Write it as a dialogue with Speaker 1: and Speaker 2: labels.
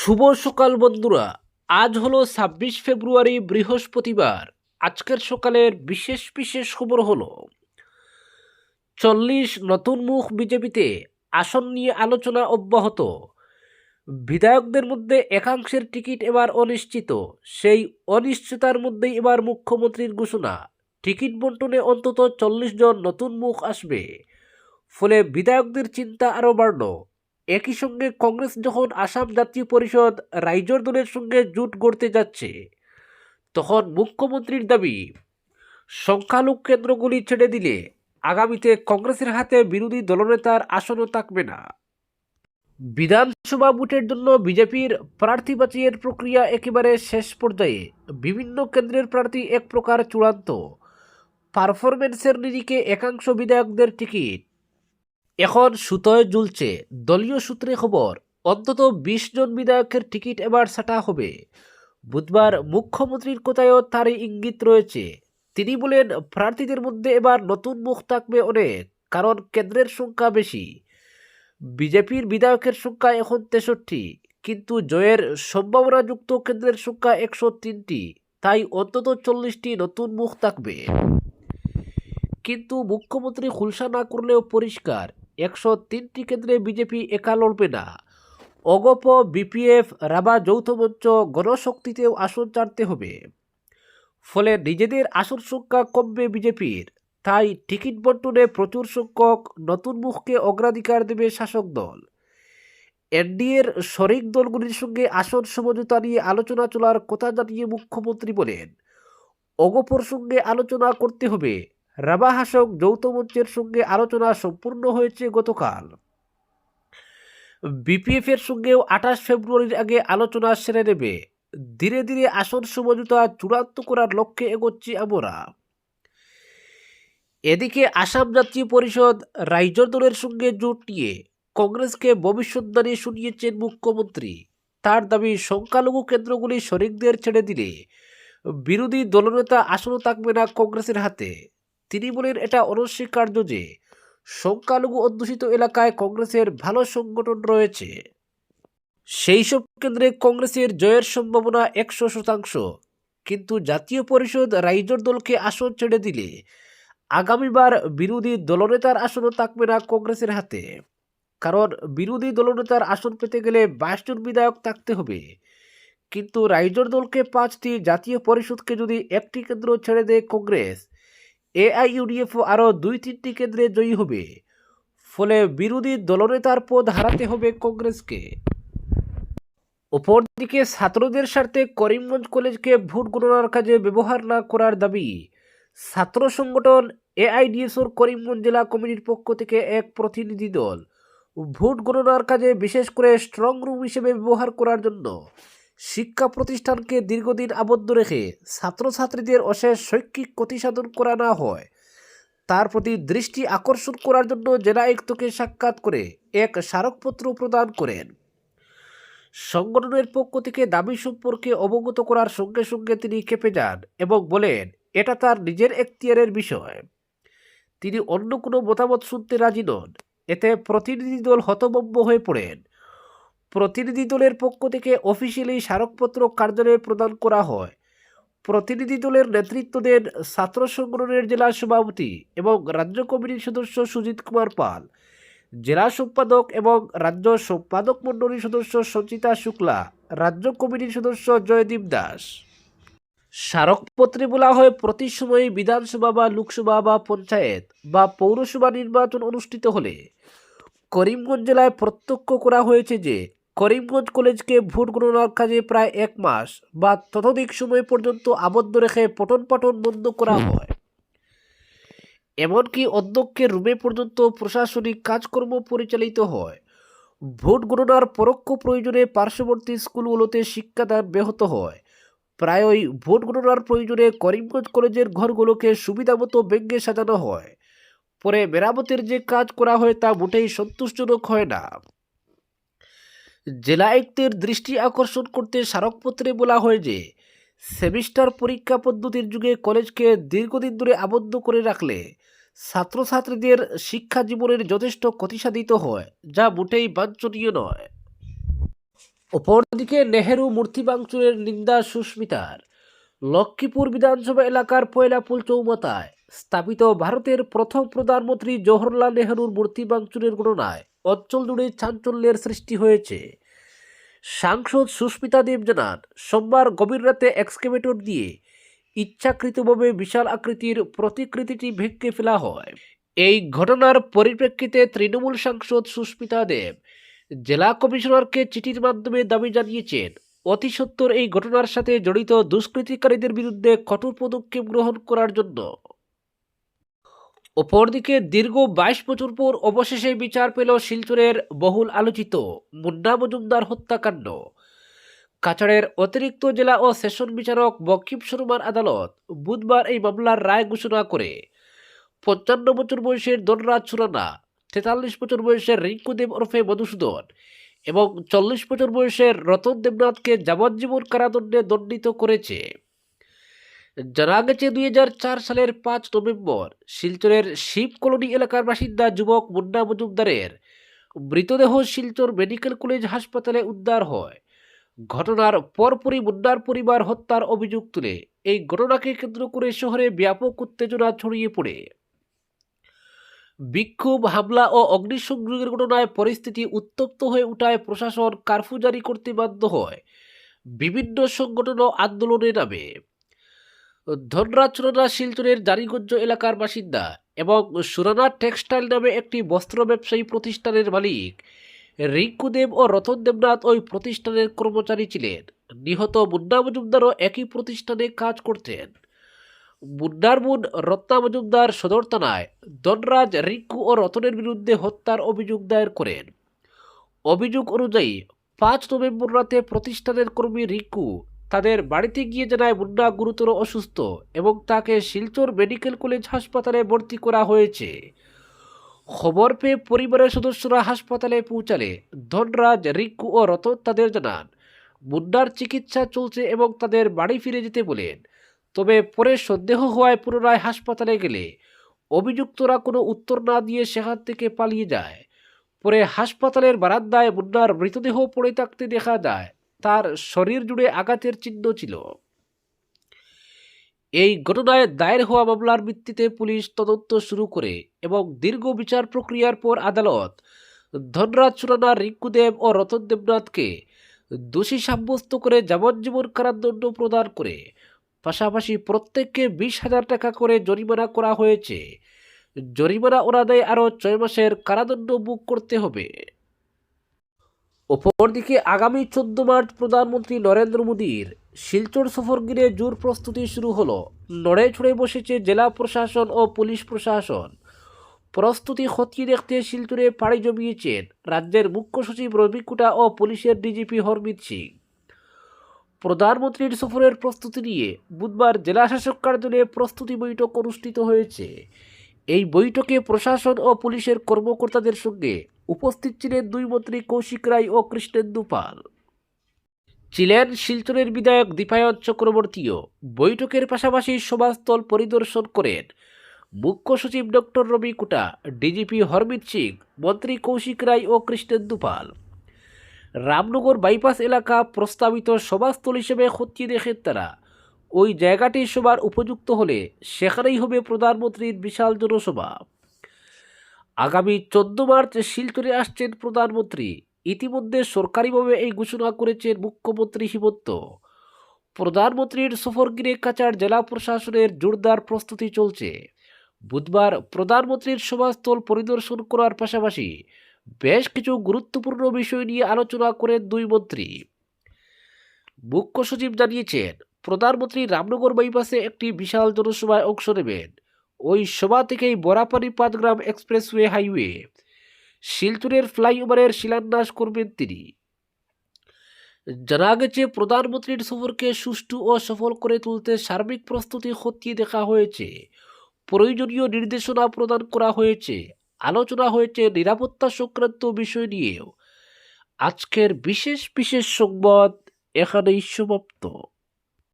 Speaker 1: শুভ সকাল বন্ধুরা। আজ হলো 26 ফেব্রুয়ারি, বৃহস্পতিবার। আজকের সকালের বিশেষ বিশেষ খবর হলো 40 নতুন মুখ বিজেপিতে, আসন নিয়ে আলোচনা অব্যাহত। বিধায়কদের মধ্যে একাংশের টিকিট এবার অনিশ্চিত, সেই অনিশ্চয়তার মধ্যেই এবার মুখ্যমন্ত্রীর ঘোষণা। টিকিট বন্টনে অন্তত 40 জন নতুন মুখ আসবে, ফলে বিধায়কদের চিন্তা আরও বাড়ল। একই সঙ্গে কংগ্রেস যখন আসাম জাতীয় পরিষদ রাইজোর দলের সঙ্গে জোট গড়তে যাচ্ছে, তখন মুখ্যমন্ত্রীর দাবি সংখ্যালঘু কেন্দ্রগুলি ছেড়ে দিলে আগামীতে কংগ্রেসের হাতে বিরোধী দলনেতার আসনও থাকবে না। বিধানসভা ভোটের জন্য বিজেপির প্রার্থী বাছাইয়ের প্রক্রিয়া একেবারে শেষ পর্যায়ে। বিভিন্ন কেন্দ্রের প্রার্থী এক প্রকার চূড়ান্ত। পারফরমেন্সের নিরিখে একাংশ বিধায়কদের টিকিট এখন সুতোয় ঝুলছে। দলীয় সূত্রে খবর, অন্তত 20 জন বিধায়কের টিকিট এবার ছাঁটা হবে। বুধবার মুখ্যমন্ত্রীর কথায়ও তারই ইঙ্গিত রয়েছে। তিনি বলেন, প্রার্থীদের মধ্যে এবার নতুন মুখ থাকবে অনেক, কারণ কেন্দ্রের সংখ্যা বেশি। বিজেপির বিধায়কের সংখ্যা এখন 63, কিন্তু জয়ের সম্ভাবনাযুক্ত কেন্দ্রের সংখ্যা 103টি, তাই অন্তত 40টি নতুন মুখ থাকবে। কিন্তু মুখ্যমন্ত্রী খুলসা না করলেও পরিষ্কার, 103টি কেন্দ্রে বিজেপি একা লড়বে না। অগপ, বিপিএফ, রাভা যৌথ মঞ্চ, গণশক্তিতেও আসন ছাড়তে হবে। ফলে নিজেদের আসন সংখ্যা কমবে বিজেপির। তাই টিকিট বন্টনে প্রচুর সংখ্যক নতুন মুখকে অগ্রাধিকার দেবে শাসক দল। এনডিএর শরিক দলগুলির সঙ্গে আসন সমঝোতা নিয়ে আলোচনা চলার কথা জানিয়ে মুখ্যমন্ত্রী বলেন, অগপর সঙ্গে আলোচনা করতে হবে। রাভা হাসক যৌথ মঞ্চের সঙ্গে আলোচনা সম্পূর্ণ হয়েছে গতকাল। বিপিএফ এর সঙ্গেও 28 ফেব্রুয়ারির আগে আলোচনা সেরে নেবে। ধীরে ধীরে আসন সমঝোতা চূড়ান্ত করার লক্ষ্যে এগোচ্ছি আমরা। এদিকে আসাম জাতীয় পরিষদ রাইজোর দলের সঙ্গে জোট নিয়ে কংগ্রেসকে ভবিষ্যদ্বাণী শুনিয়েছেন মুখ্যমন্ত্রী। তার দাবি, সংখ্যালঘু কেন্দ্রগুলি শরিকদের ছেড়ে দিলে বিরোধী দলনেতা আসনও থাকবে না কংগ্রেসের হাতে। তিনি বলেন, এটা অনস্বীকার্য যে সংখ্যালঘু অধ্যুষিত এলাকায় কংগ্রেসের ভালো সংগঠন রয়েছে। সেই সব কেন্দ্রে কংগ্রেসের জয়ের সম্ভাবনা 100%, কিন্তু জাতীয় পরিষদ রাইজোর দলকে আসন ছেড়ে দিলে আগামীবার বিরোধী দলনেতার আসনও থাকবে না কংগ্রেসের হাতে। কারণ বিরোধী দলনেতার আসন পেতে গেলে 22 জন বিধায়ক থাকতে হবে, কিন্তু রাইজোর দলকে 5টি, জাতীয় পরিষদকে যদি একটি কেন্দ্র ছেড়ে দেয় কংগ্রেস, এআইইউডিএফও আরও 2-3টি কেন্দ্রে জয়ী হবে। ফলে বিরোধী দলনেতার পদ হারাতে হবে কংগ্রেসকে। অপরদিকে ছাত্রদের স্বার্থে করিমগঞ্জ কলেজকে ভোট গণনার কাজে ব্যবহার না করার দাবি ছাত্র সংগঠন এআইডিএসওর করিমগঞ্জ জেলা কমিটির পক্ষ থেকে এক প্রতিনিধি দল ভোট গণনার কাজে বিশেষ করে স্ট্রং রুম হিসেবে ব্যবহার করার জন্য শিক্ষা প্রতিষ্ঠানকে দীর্ঘদিন আবদ্ধ রেখে ছাত্রছাত্রীদের অশেষ শৈক্ষিক ক্ষতি সাধন করা না হয়, তার প্রতি দৃষ্টি আকর্ষণ করার জন্য জেলা আয়ুক্তকে সাক্ষাৎ করে এক স্মারকপত্র প্রদান করেন। সংগঠনের পক্ষ থেকে দাবি সম্পর্কে অবগত করার সঙ্গে সঙ্গে তিনি ক্ষেপে যান এবং বলেন, এটা তার নিজের এখতিয়ারের বিষয়। তিনি অন্য কোনো মতামত শুনতে রাজি নন। এতে প্রতিনিধি দল হতভম্ব হয়ে পড়েন। প্রতিনিধি দলের পক্ষ থেকে অফিসিয়ালি স্মারকপত্র কার্যালয়ে প্রদান করা হয়। প্রতিনিধি দলের নেতৃত্ব দেন ছাত্র সংগঠনের জেলা সভাপতি এবং রাজ্য কমিটির সদস্য সুজিত কুমার পাল, জেলা সম্পাদক এবং রাজ্য সম্পাদক মণ্ডলীর সদস্য সঞ্চিতা শুক্লা, রাজ্য কমিটির সদস্য জয়দীপ দাস। স্মারকপত্রে বলা হয়, প্রতি সময়ে বিধানসভা বা লোকসভা বা পঞ্চায়েত বা পৌরসভা নির্বাচন অনুষ্ঠিত হলে করিমগঞ্জ জেলায় প্রত্যক্ষ করা হয়েছে যে করিমগঞ্জ কলেজকে ভোট গণনার কাজে প্রায় 1 মাস বা ততোধিক সময় পর্যন্ত আবদ্ধ রেখে পঠন পাঠন বন্ধ করা হয়। এমনকি অধ্যক্ষের রুমে পর্যন্ত প্রশাসনিক কাজকর্ম পরিচালিত হয়। ভোট গণনার পরোক্ষ প্রয়োজনে পার্শ্ববর্তী স্কুলগুলোতে শিক্ষাদান ব্যাহত হয়। প্রায়ই ভোট গণনার প্রয়োজনে করিমগঞ্জ কলেজের ঘরগুলোকে সুবিধামতো ভেঙে সাজানো হয়। পরে মেরামতের যে কাজ করা হয় তা মোটেই সন্তুষ্টজনক হয় না। জেলা আয়ুক্তের দৃষ্টি আকর্ষণ করতে স্মারকপত্রে বলা হয় যে সেমিস্টার পরীক্ষা পদ্ধতির যুগে কলেজকে দীর্ঘদিন ধরে আবদ্ধ করে রাখলে ছাত্রছাত্রীদের শিক্ষা জীবনের যথেষ্ট ক্ষতিসাধিত হয়, যা মোটেই বাঞ্ছনীয় নয়। অপরদিকে নেহেরু মূর্তি ভাঙচুরের নিন্দা সুস্মিতার। লক্ষ্মীপুর বিধানসভা এলাকার পয়লাপুল চৌমাথায় স্থাপিত ভারতের প্রথম প্রধানমন্ত্রী জওহরলাল নেহেরুর মূর্তি ভাঙচুরের ঘটনায় অঞ্চল জুড়ে চাঞ্চল্যের সৃষ্টি হয়েছে। সাংসদ সুস্মিতা দেব জানান, সোমবার গভীর রাতে এক্সকেভেটর দিয়ে ইচ্ছাকৃতভাবে বিশাল আকৃতির প্রতিকৃতিটি ভেঙে ফেলা হয়। এই ঘটনার পরিপ্রেক্ষিতে তৃণমূল সাংসদ সুস্মিতা দেব জেলা কমিশনারকে চিঠির মাধ্যমে দাবি জানিয়েছেন অতি সত্বর এই ঘটনার সাথে জড়িত দুষ্কৃতিকারীদের বিরুদ্ধে কঠোর পদক্ষেপ গ্রহণ করার জন্য। অপরদিকে দীর্ঘ 22 বছর পর অবশেষে বিচার পেল শিলচরের বহুল আলোচিত মুন্না মজুমদার হত্যাকাণ্ড। কাছাড়ের অতিরিক্ত জেলা ও সেশন বিচারক বকিম শর্মার আদালত বুধবার এই মামলার রায় ঘোষণা করে 55 বছর বয়সের ধনরাজ সুরানা, 43 বছর বয়সের রিঙ্কু দেব ওরফে মধুসূদন এবং 40 বছর বয়সের রতন দেবনাথকে যাবজ্জীবন কারাদণ্ডে দণ্ডিত করেছে। জানা গেছে 2004 সালের 5 নভেম্বর শিলচরের শিব কলোনি এলাকার বাসিন্দা যুবক মুন্না মজুমদারের মৃতদেহ শিলচর মেডিকেল কলেজ হাসপাতালে উদ্ধার হয়। ঘটনার পরপরই মুন্নার পরিবার হত্যার অভিযোগ তুলে এই ঘটনাকে কেন্দ্র করে শহরে ব্যাপক উত্তেজনা ছড়িয়ে পড়ে। বিক্ষোভ, হামলা ও অগ্নিসংযোগের ঘটনায় পরিস্থিতি উত্তপ্ত হয়ে উঠায় প্রশাসন কারফিউ জারি করতে বাধ্য হয়। বিভিন্ন সংগঠন ও আন্দোলনে নামে। ধনরাজ সুরানা শিলচরের জারিগঞ্জ এলাকার বাসিন্দা এবং সুরানা টেক্সটাইল নামে একটি বস্ত্র ব্যবসায়ী প্রতিষ্ঠানের মালিক রিঙ্কু দেব ও রতন দেবনাথ ওই প্রতিষ্ঠানের কর্মচারী ছিলেন। নিহত মুন্না মজুমদারও একই প্রতিষ্ঠানে কাজ করতেন। মুন্নার বোন রত্না মজুমদার সদর থানায় ধনরাজ, রিঙ্কু ও রতনের বিরুদ্ধে হত্যার অভিযোগ দায়ের করেন। অভিযোগ অনুযায়ী 5 নভেম্বর রাতে প্রতিষ্ঠানের কর্মী রিঙ্কু তাদের বাড়িতে গিয়ে জানায় মুন্না গুরুতর অসুস্থ এবং তাকে শিলচর মেডিকেল কলেজ হাসপাতালে ভর্তি করা হয়েছে। খবর পেয়ে পরিবারের সদস্যরা হাসপাতালে পৌঁছালে ধনরাজ, রিঙ্কু ও রতন তাদের জানান মুন্নার চিকিৎসা চলছে এবং তাদের বাড়ি ফিরে যেতে বলেন। তবে পরে সন্দেহ হওয়ায় পুনরায় হাসপাতালে গেলে অভিযুক্তরা কোনো উত্তর না দিয়ে সেখান থেকে পালিয়ে যায়। পরে হাসপাতালের বারান্দায় মুন্নার মৃতদেহ পড়ে থাকতে দেখা যায়। তার শরীর জুড়ে আঘাতের চিহ্ন ছিল। এই ঘটনায় দায়ের হওয়া মামলার ভিত্তিতে পুলিশ তদন্ত শুরু করে এবং দীর্ঘ বিচার প্রক্রিয়ার পর আদালত ধনরাজ সুরানা, রিঙ্কু দেব ও রতন দেবনাথকে দোষী সাব্যস্ত করে যাবজ্জীবন কারাদণ্ড প্রদান করে পাশাপাশি প্রত্যেককে 20,000 টাকা করে জরিমানা করা হয়েছে। জরিমানা অনাদায়ে আরও 6 মাসের কারাদণ্ড ভোগ করতে হবে। অপরদিকে আগামী 14 মার্চ প্রধানমন্ত্রী নরেন্দ্র মোদীর শিলচর সফর ঘিরে জোর প্রস্তুতি শুরু হলো। নড়ে চড়ে বসেছে জেলা প্রশাসন ও পুলিশ প্রশাসন। প্রস্তুতি খতিয়ে দেখতে শিলচরে পাড়ি জমিয়েছেন রাজ্যের মুখ্য সচিব রবি কুটা ও পুলিশের ডিজিপি হরমিত সিং। প্রধানমন্ত্রীর সফরের প্রস্তুতি নিয়ে বুধবার জেলা শাসক কার্যালয়ে প্রস্তুতি বৈঠক অনুষ্ঠিত হয়েছে। এই বৈঠকে প্রশাসন ও পুলিশের কর্মকর্তাদের সঙ্গে উপস্থিত ছিলেন 2 মন্ত্রী কৌশিক রায় ও কৃষ্ণেন্দু পাল। ছিলেন শিলচরের বিধায়ক দীপায়ন চক্রবর্তীও। বৈঠকের পাশাপাশি সভাস্থল পরিদর্শন করেন মুখ্য সচিব ডক্টর রবি কুটা, ডিজিপি হরমিত সিং, মন্ত্রী কৌশিক রায় ও কৃষ্ণেন্দু পাল। রামনগর বাইপাস এলাকা প্রস্তাবিত সভাস্থল হিসেবে খতিয়ে দেখেন তারা। ওই জায়গাটি সবার উপযুক্ত হলে সেখানেই হবে প্রধানমন্ত্রীর বিশাল জনসভা। আগামী 14 মার্চ শিলচরে আসছেন প্রধানমন্ত্রী। ইতিমধ্যে সরকারিভাবে এই ঘোষণা করেছেন মুখ্যমন্ত্রী হিমন্ত। প্রধানমন্ত্রীর সফর ঘিরে কাছাড় জেলা প্রশাসনের জোরদার প্রস্তুতি চলছে। বুধবার প্রধানমন্ত্রীর সভাস্থল পরিদর্শন করার পাশাপাশি বেশ কিছু গুরুত্বপূর্ণ বিষয় নিয়ে আলোচনা করেন 2 মন্ত্রী। মুখ্য সচিব জানিয়েছেন প্রধানমন্ত্রী রামনগর বাইপাসে একটি বিশাল জনসভায় অংশ নেবেন। ওই সভা থেকেই বরাপানি পাঁচগ্রাম এক্সপ্রেসওয়ে হাইওয়ে, শিলচরের ফ্লাইওভারের শিলান্যাস করবেন তিনি। জানা গেছে প্রধানমন্ত্রীর সফরকে সুষ্ঠু ও সফল করে তুলতে সার্বিক প্রস্তুতি খতিয়ে দেখা হয়েছে। প্রয়োজনীয় নির্দেশনা প্রদান করা হয়েছে। আলোচনা হয়েছে নিরাপত্তা সংক্রান্ত বিষয় নিয়েও। আজকের বিশেষ সংবাদ এখানেই সমাপ্ত।